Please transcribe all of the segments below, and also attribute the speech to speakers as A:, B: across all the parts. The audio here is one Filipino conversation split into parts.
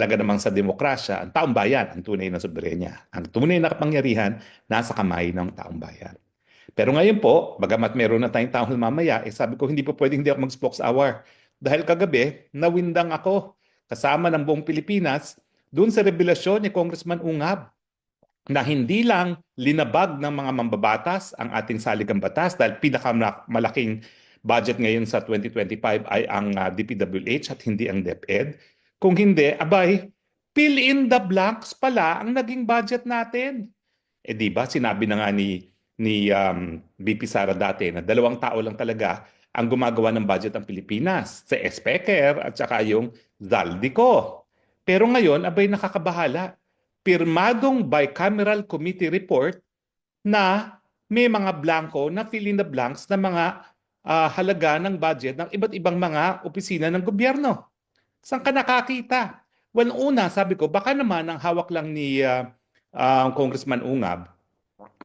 A: Talaga namang sa demokrasya, ang taong bayan ang tunay na soberenya. Ang tunay na kapangyarihan nasa kamay ng taong bayan. Pero ngayon po, bagamat meron na tayong taong mamaya, sabi ko hindi po pwedeng hindi ako mag-spokes hour. Dahil kagabi, nawindang ako kasama ng buong Pilipinas doon sa revelasyon ni Congressman Ungab na hindi lang linabag ng mga mambabatas ang ating saligang batas dahil pinakamalaking budget ngayon sa 2025 ay ang DPWH at hindi ang DepEd. Kung hindi, abay, fill in the blanks pala ang naging budget natin. Eh di ba, sinabi na nga ni VP Sara dati na dalawang tao lang talaga ang gumagawa ng budget ng Pilipinas, si Espeker at saka yung Zaldico. Pero ngayon, abay nakakabahala. Pirmadong bicameral committee report na may mga blanco na fill in the blanks na mga halaga ng budget ng iba't ibang mga opisina ng gobyerno. Saan ka nakakita? Well, una, sabi ko, baka naman ang hawak lang ni Congressman Ungab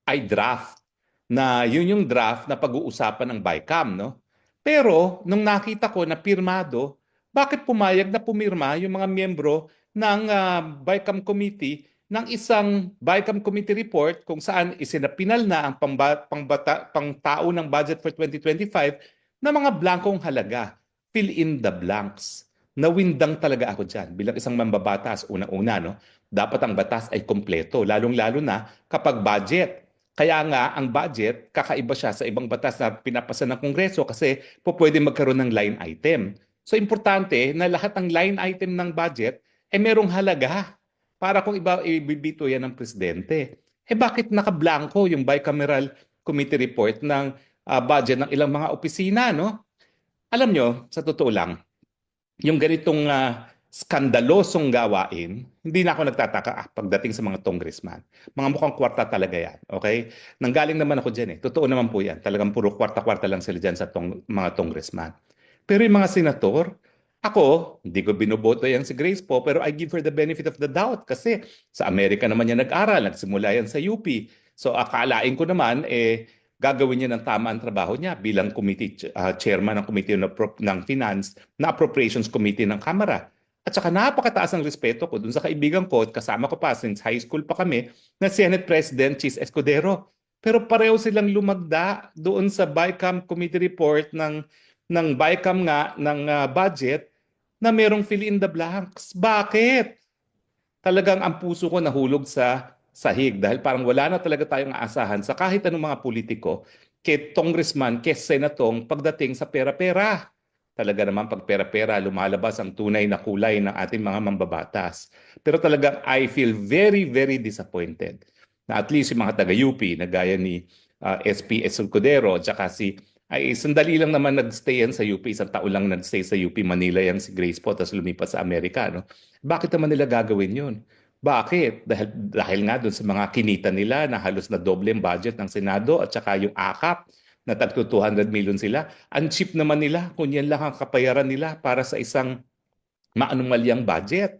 A: ay draft na yun yung draft na pag-uusapan ng BICAM, no? Pero nung nakita ko na pirmado, bakit pumayag na pumirma yung mga miyembro ng BICAM committee ng isang BICAM committee report kung saan isinapinal na ang pangtao ng budget for 2025 na mga blankong halaga. Fill in the blanks. Nawindang talaga ako dyan bilang isang mambabatas, unang-una, no? Dapat ang batas ay kompleto, lalong-lalo na kapag budget. Kaya nga, ang budget, kakaiba siya sa ibang batas na pinapasa ng Kongreso kasi po pwede magkaroon ng line item. So, importante na lahat ng line item ng budget ay merong halaga para kung iba ibibito yan ng presidente. Eh bakit nakablanko yung bicameral committee report ng budget ng ilang mga opisina, no? Alam nyo, sa totoo lang, yung ganitong skandalosong gawain, hindi na ako nagtataka pagdating sa mga congressman. Mga mukhang kwarta talaga yan. Okay? Nanggaling naman ako dyan eh. Totoo naman po yan. Talagang puro kwarta-kwarta lang sila dyan sa mga congressman. Pero yung mga senator, ako, hindi ko binoboto yan si Grace po, pero I give her the benefit of the doubt kasi sa Amerika naman yan nag-aral, nagsimula yan sa UP. So akalain ko naman, gagawin niya ng tama ang trabaho niya bilang chairman ng Committee ng Finance na Appropriations Committee ng Kamara. At saka napakataas ang respeto ko dun sa kaibigan ko at kasama ko pa since high school pa kami na Senate President Chis Escudero. Pero pareho silang lumagda doon sa BICAM Committee Report ng BICAM nga ng budget na merong fill in the blanks. Bakit? Talagang ang puso ko nahulog sa sahig dahil parang wala na talaga tayong aasahan sa kahit anong mga politiko, kay congressman, kay senatong pagdating sa pera-pera. Talaga naman pag pera-pera, lumalabas ang tunay na kulay ng ating mga mambabatas. Pero talagang I feel very, very disappointed na at least yung mga taga-UP na gaya ni SP Escudero at saka si ay sandali lang naman nagstay yan sa UP, isang taon lang nagstay sa UP Manila yang si Grace po, tapos lumipat sa Amerika, no? Bakit naman nila gagawin yun? Bakit? Dahil nga doon sa mga kinita nila na halos na doble ang budget ng Senado at saka yung AKAP na tagto 200 million sila. Ang cheap naman nila kung yan lang ang kapayaran nila para sa isang maanumalyang budget.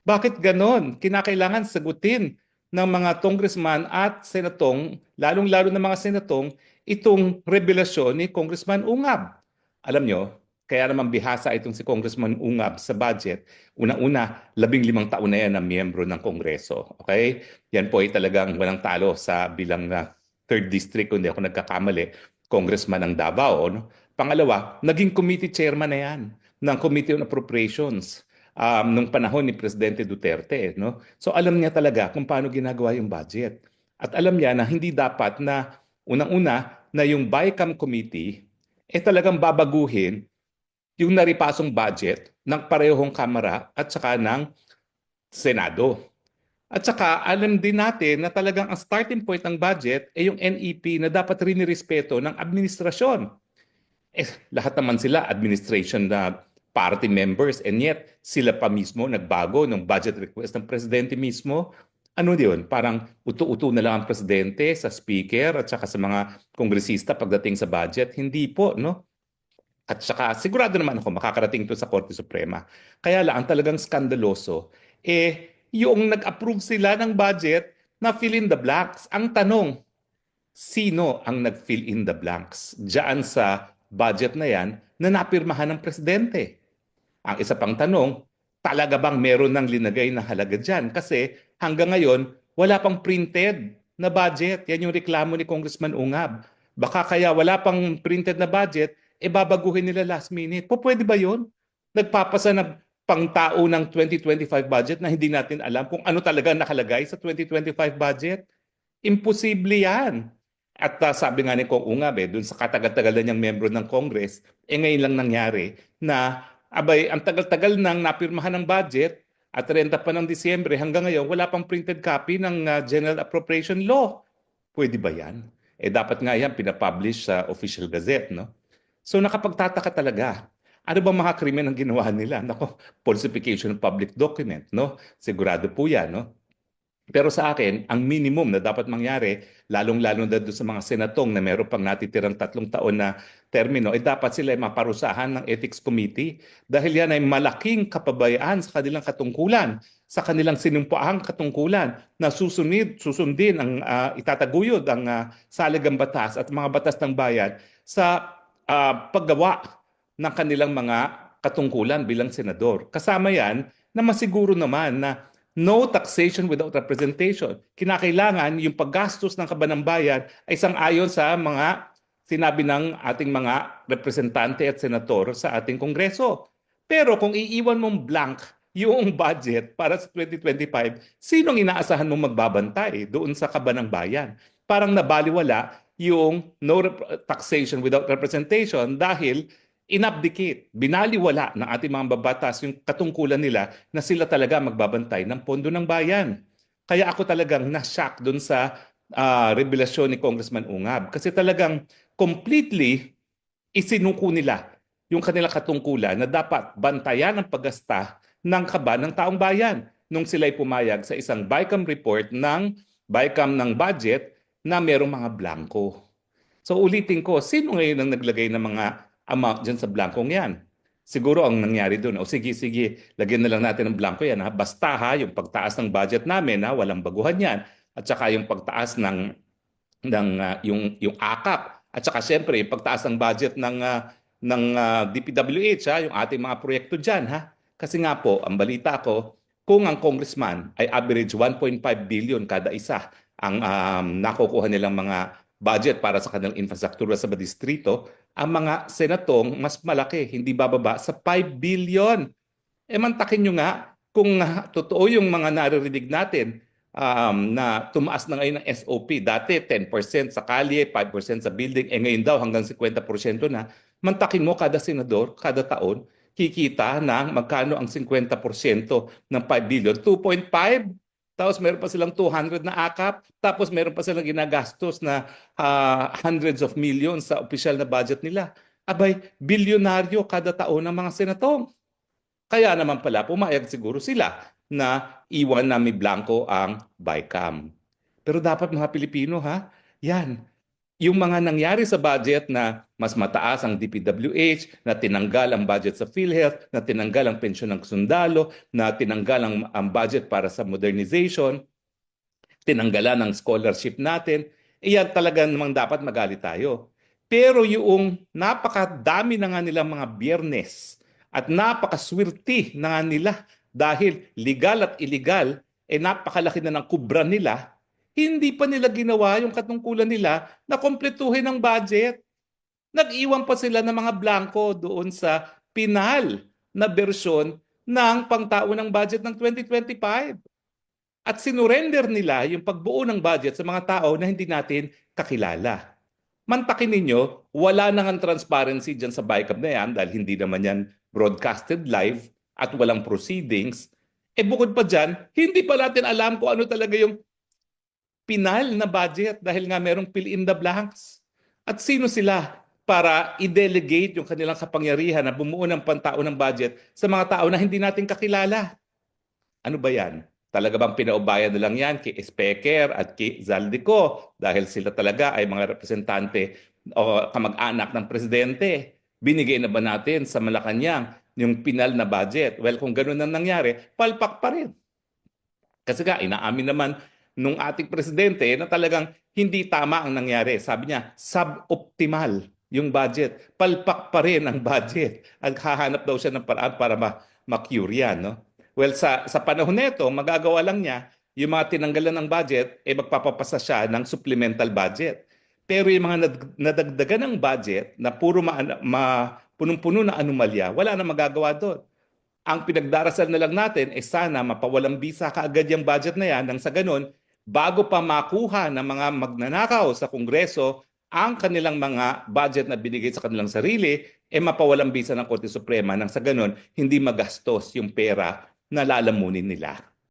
A: Bakit ganon? Kinakailangan sagutin ng mga congressman at senatong, lalong-lalo ng mga senatong, itong revelasyon ni Congressman Ungab. Alam nyo, kaya naman bihasa itong si Congressman Ungab sa budget. Una-una, 15 taon na yan na miyembro ng Kongreso. Okay? Yan po ay talagang walang talo sa bilang na 3rd District, kung hindi ako nagkakamali, Congressman ng Davao. No? Pangalawa, naging committee chairman na yan ng Committee on Appropriations nung panahon ni Presidente Duterte, no? So alam niya talaga kung paano ginagawa yung budget. At alam niya na hindi dapat na unang-una na yung BICAM committee talagang babaguhin yung naripasong budget ng parehong kamara at saka ng Senado. At saka alam din natin na talagang ang starting point ng budget ay yung NEP na dapat rinirespeto ng administrasyon. Lahat naman sila administration na party members and yet sila pa mismo nagbago ng budget request ng presidente mismo. Ano yun? Parang uto-uto na lang ang presidente sa speaker at saka sa mga kongresista pagdating sa budget. Hindi po, no? At saka sigurado naman ako makakarating to sa Korte Suprema. Kaya lang, ang talagang skandaloso, yung nag-approve sila ng budget na fill in the blanks. Ang tanong, sino ang nag-fill in the blanks diyan sa budget na yan na napirmahan ng presidente? Ang isa pang tanong, talaga bang meron ng linagay na halaga dyan? Kasi hanggang ngayon, wala pang printed na budget. Yan yung reklamo ni Congressman Ungab. Baka kaya wala pang printed na budget, babaguhin nila last minute. Pwede ba yun? Nagpapasa ng pangtao ng 2025 budget na hindi natin alam kung ano talaga nakalagay sa 2025 budget. Imposible yan. At sabi nga ni Kong Ungab, dun sa katagal-tagal na niyang membro ng Congress, ngayon lang nangyari na abay, ang tagal-tagal nang napirmahan ng budget at 30 pa ng Disyembre hanggang ngayon, wala pang printed copy ng General Appropriation Law. Pwede ba yan? Dapat nga yan pinapublish sa official gazette, no? So nakapagtataka talaga. Ano bang mga krimen ang ginawa nila? Nako, falsification of public document, no? Sigurado po yan, no? Pero sa akin, ang minimum na dapat mangyari, lalong-lalo na doon sa mga senatong na meron pang natitirang 3 taon na termino, dapat sila ay maparusahan ng Ethics Committee dahil yan ay malaking kapabayaan sa kanilang katungkulan, sa kanilang sinumpaang katungkulan na susundin ang itataguyod ang saligang batas at mga batas ng bayan sa paggawa ng kanilang mga katungkulan bilang senador. Kasama yan na masiguro naman na no taxation without representation. Kinakailangan yung paggastos ng kaban ng bayan ay sang-ayon sa mga sinabi ng ating mga representante at senator sa ating kongreso. Pero kung iiwan mong blank yung budget para sa 2025, sinong inaasahan mong magbabantay doon sa kaban ng bayan? Parang nabaliwala yung no taxation without representation dahil inabdicate, binaliwala ng ating mga babatas yung katungkulan nila na sila talaga magbabantay ng pondo ng bayan. Kaya ako talagang na-shock dun sa revelasyon ni Congressman Ungab kasi talagang completely isinuko nila yung kanilang katungkulan na dapat bantayan ang paggasta ng kaba ng taong bayan nung sila'y pumayag sa isang BICAM report ng BICAM ng budget na merong mga blanco. So ulitin ko, sino ngayon ang naglagay ng mga amount dyan sa blankong yan? Siguro ang nangyari doon, sige, lagyan na lang natin ng blanco yan. Ha? Basta yung pagtaas ng budget namin, walang baguhan yan. At saka yung pagtaas yung akap. At saka siyempre, yung pagtaas ng budget ng DPWH, yung ating mga proyekto dyan. Ha? Kasi nga po, ang balita ko, kung ang congressman ay average 1.5 billion kada isa ang nakukuha nilang mga budget para sa kanilang infrastruktura sa distrito, ang mga senatong mas malaki, hindi bababa sa 5 billion. Mantakin nyo nga kung totoo yung mga naririnig natin na tumaas na ngayon ng SOP. Dati 10% sa kalye, 5% sa building, ngayon daw hanggang 50% na. Mantakin mo kada senador, kada taon, kikita ng magkano ang 50% ng 5 billion. 2.5. Tapos meron pa silang 200 na akap. Tapos meron pa silang ginagastos na hundreds of millions sa opisyal na budget nila. Abay, bilyonaryo kada taon ng mga senatong. Kaya naman pala, pumayag siguro sila na iwan na may blanco ang BICAM. Pero dapat mga Pilipino, yan, yung mga nangyari sa budget na mas mataas ang DPWH, na tinanggal ang budget sa PhilHealth, na tinanggal ang pensyon ng sundalo, na tinanggal ang budget para sa modernization, tinanggalan ang scholarship natin, iyan talaga namang dapat magalit tayo. Pero yung napakadami na nga nilang mga biyernes at napakaswerte na nga nila dahil legal at illegal, napakalaki na ng kubra nila, hindi pa nila ginawa yung katungkulan nila na kumpletuhin ang budget. Nag-iwan pa sila ng mga blanco doon sa pinal na bersyon ng pangtao ng budget ng 2025. At sinurrender nila yung pagbuo ng budget sa mga tao na hindi natin kakilala. Mantakin ninyo, wala nang ang transparency dyan sa BICAM na yan dahil hindi naman yan broadcasted live at walang proceedings. Bukod pa dyan, hindi pa natin alam kung ano talaga yung pinal na budget dahil nga merong fill in the blanks. At sino sila para i-delegate yung kanilang kapangyarihan na bumuo ng pantao ng budget sa mga tao na hindi natin kakilala? Ano ba yan? Talaga bang pinaubayan na lang yan kay Speaker at kay Zaldico dahil sila talaga ay mga representante o kamag-anak ng presidente? Binigay na ba natin sa Malacanang yung pinal na budget? Well, kung ganun ang nangyari, palpak pa rin. Kasi nga, inaamin naman nung ating presidente na talagang hindi tama ang nangyari. Sabi niya, suboptimal yung budget. Palpak pa rin ang budget. At hahanap daw siya ng paraan para ma-cure yan. No? Well, sa panahon nito, magagawa lang niya yung mga tinanggalan ng budget, magpapapasa siya ng supplemental budget. Pero yung mga nadagdagan ng budget na puro punong-puno na anomalya, wala na magagawa doon. Ang pinagdarasal na lang natin sana mapawalang bisa kaagad yung budget na yan nang sa ganun, bago pa makuha ng mga magnanakaw sa Kongreso ang kanilang mga budget na binigay sa kanilang sarili, mapawalang bisa ng Korte Suprema nang sa ganun, hindi magastos yung pera na lalamunin nila.